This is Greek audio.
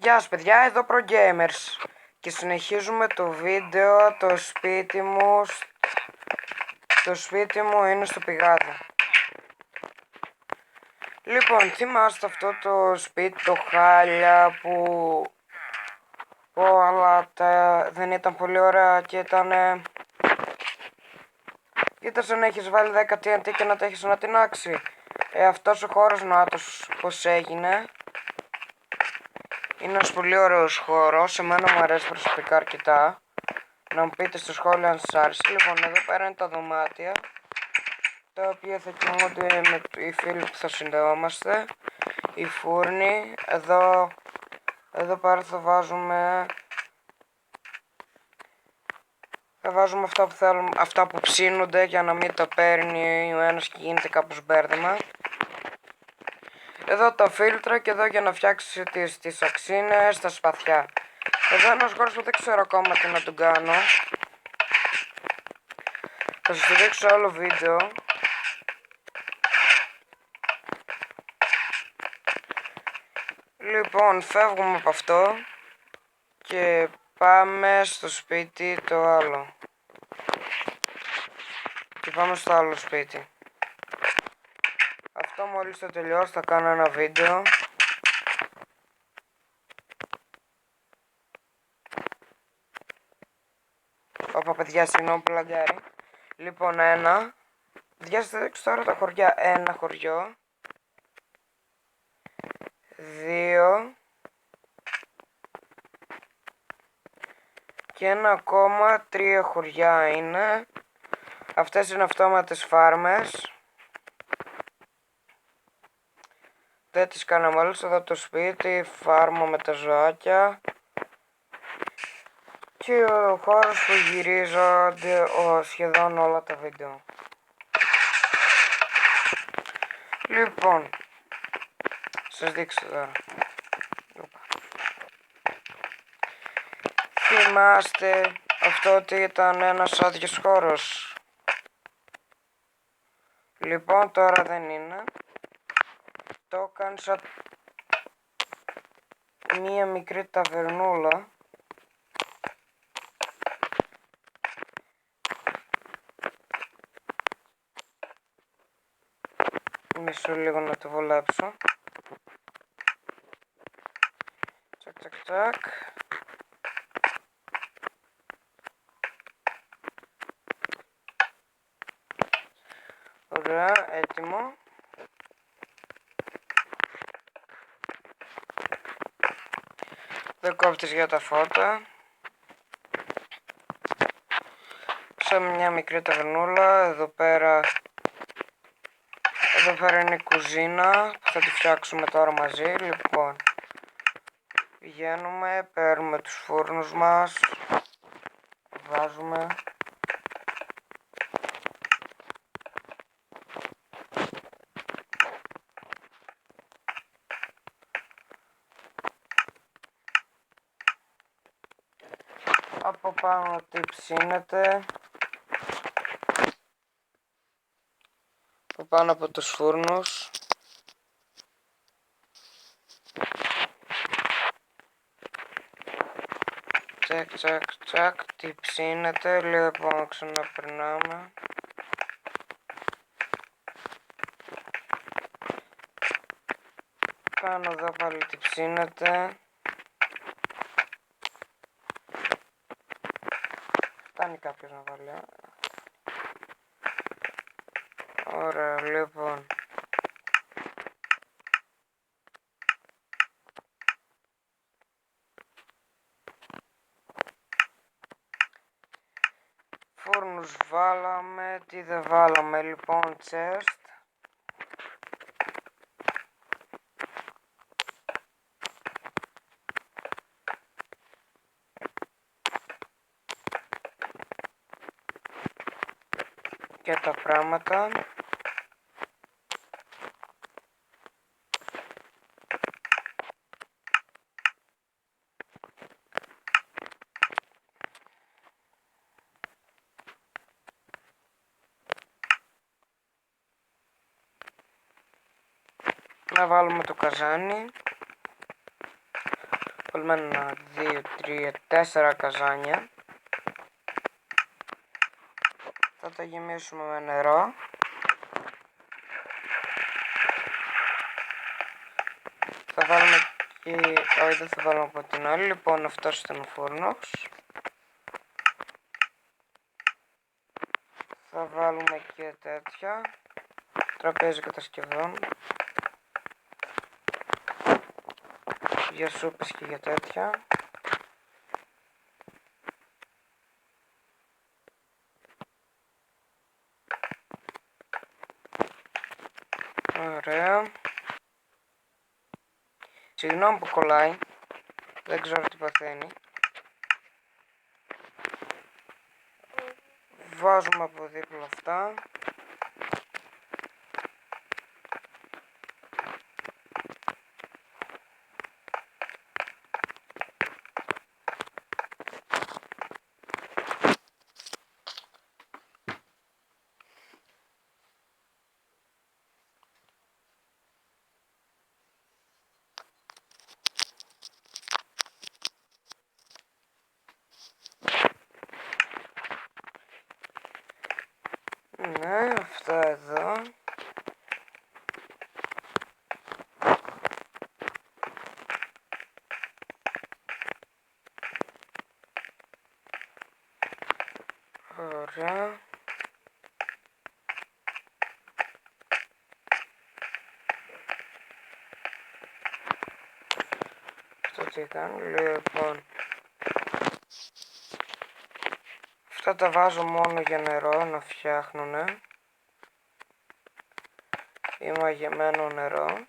Γεια σας παιδιά, εδώ ProGamers και συνεχίζουμε το βίντεο. Το σπίτι μου είναι στο πηγάδι. Λοιπόν, θυμάστε αυτό το σπίτι, το χάλια που όλα δεν ήταν πολύ ωραία και ήταν σαν να έχεις βάλει 10 TNT και να τα έχεις ανατινάξει. Αυτός ο χώρος νάτος πως έγινε. Είναι ένας πολύ ωραίος χώρος, εμένα μου αρέσει προσωπικά αρκετά. Να μου πείτε στο σχόλιο αν σας άρεσε. Λοιπόν, εδώ πέρα είναι τα δωμάτια, τα οποία θα κοιμούνται με οι φίλοι που θα συνδεόμαστε. Οι φούρνοι, εδώ πέρα θα βάζουμε αυτά που θέλουμε, αυτά που ψήνονται για να μην τα παίρνει ο ένας και γίνεται κάπως μπέρδεμα. Εδώ τα φίλτρα και εδώ για να φτιάξει τις αξίνες, τα σπαθιά. Εδώ ένας χώρος που δεν ξέρω ακόμα τι να τον κάνω. Θα σας το δείξω άλλο βίντεο. Λοιπόν, φεύγουμε από αυτό και πάμε στο σπίτι το άλλο. Και πάμε στο άλλο σπίτι. Αυτό μόλις το τελειώσω θα κάνω ένα βίντεο. Όπα παιδιά, συγγνώμη που λαγκάρει. Λοιπόν, διάστε δείξω τώρα τα χωριά. Ένα χωριό. 2. Και ένα ακόμα 3 χωριά είναι. Αυτές είναι αυτόματες φάρμες. Δεν τις κάναμε όλες. Εδώ το σπίτι, φάρμα με τα ζωάκια. Και ο χώρος που γυρίζονται σχεδόν όλα τα βίντεο. Λοιπόν, σας δείξω τώρα. Θυμάστε αυτό ότι ήταν ένας άδειος χώρος? Λοιπόν, τώρα δεν είναι. Το έκανε σαν μία μικρή ταβερνούλα. Μισό λίγο να το βολέψω. Τσακ τσακ τσακ. Ωραία, έτοιμο. Δεν κόβτεις για τα φώτα. Σαν μια μικρή ταβερνούλα. Εδώ πέρα είναι η κουζίνα που θα τη φτιάξουμε τώρα μαζί. Λοιπόν, πηγαίνουμε, παίρνουμε τους φούρνους μας, βάζουμε. Από πάνω τι ψήνεται. Από πάνω από τους φούρνους. Τσακ τσακ τσακ, τι ψήνεται. Λοιπόν, ξαναπερνάμε. Πάνω εδώ πάλι τι ψήνεται. Φτάνει κάποιος να βάλει. Ωραία, λοιπόν. Φούρνους βάλαμε, τι δεν βάλαμε, λοιπόν, chest. Και τα πράγματα. Να βάλουμε το καζάνι. Βάλουμε 1, 2, 3, 4 καζάνια. Θα τα γεμίσουμε με νερό. Θα βάλουμε και... όχι, δεν θα βάλουμε από την άλλη. Λοιπόν, αυτός ήταν ο φούρνος. Θα βάλουμε και τέτοια. Τραπέζι κατασκευών. Για σούπες και για τέτοια. Ωραία. Συγγνώμη που κολλάει. Δεν ξέρω τι παθαίνει. Βάζουμε από δίπλα αυτά. Ναι, αυτά εδώ. Ωραία. Αυτό τι κάνω, λοιπόν. Αυτά τα βάζω μόνο για νερό να φτιάχνουνε. Ή μαγεμένο νερό.